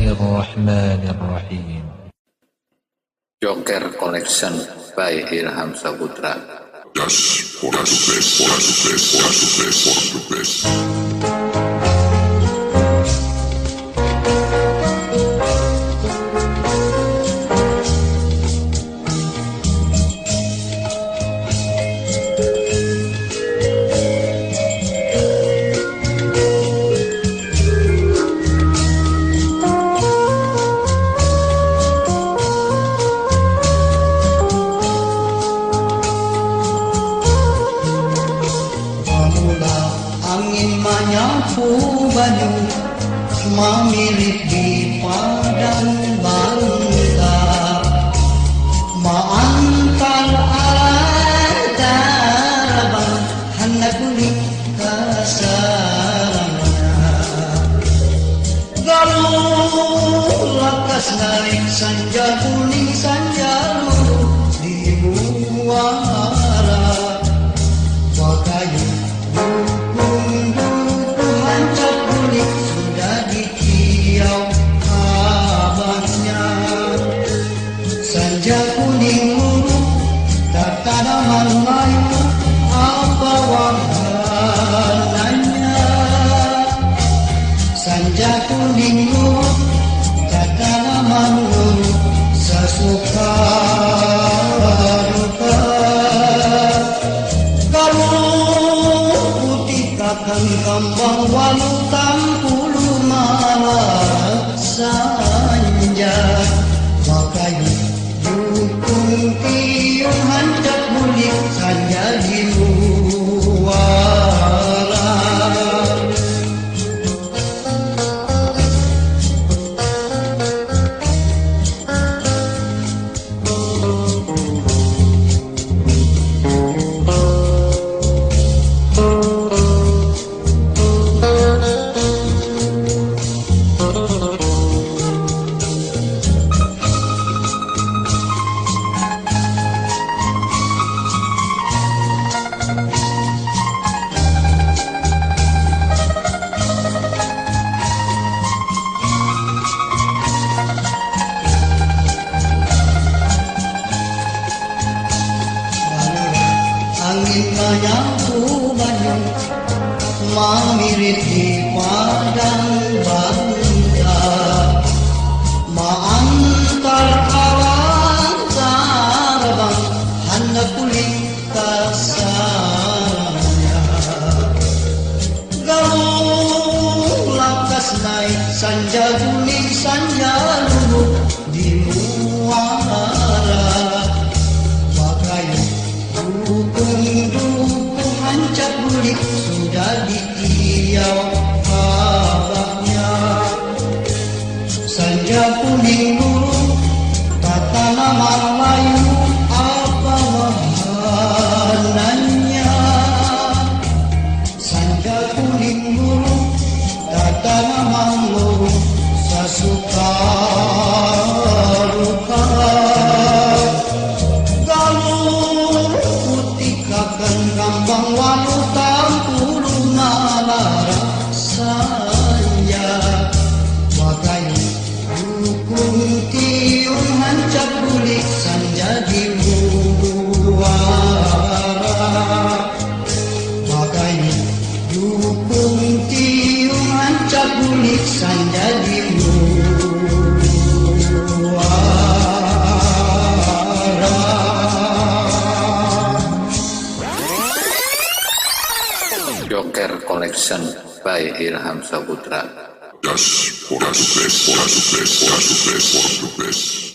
Bismillahirrahmanirrahim. Joker Collection by Ilham Saputra. Just for the best, for the best, for the best, for the best. Angin menyapu baju memilih di padang bangka, mengantar antara hendak kulit kasarnya. Galuh lakas naik sanja kuning sanja luruh di muara wakayu. Sanja kuning luruh, tak tanaman layu, apa warnanya? Sanja kuning luruh, tak tanaman luruh, sesuka duka. Galuh putih kakang kambang walu tampulu malah sanja wakayu. Dukung tiung hancap bulik sanja di muara. Angin menyapu baju memirit di padang bangka, mengantar kawan terbang hendak kulit kasarnya. Galuh lakas naik sanja kuning sanja luruh di muara wakayu. Dukung hancap bulik sudah ditiau abahnya. Sanja kuning luruh, tak tanaman layu, apa warnanya? Sanja kuning luruh, tak tanaman luruh, sesuka duka. Kambang walu tampulu malah sanja wakayu. Dukung tiung hancap bulik sanja di muara wakayu. Dukung tiung hancap bulik sanja di Joker Collection by Ilham Saputra. Just for the best, for the best, for the best, for the best.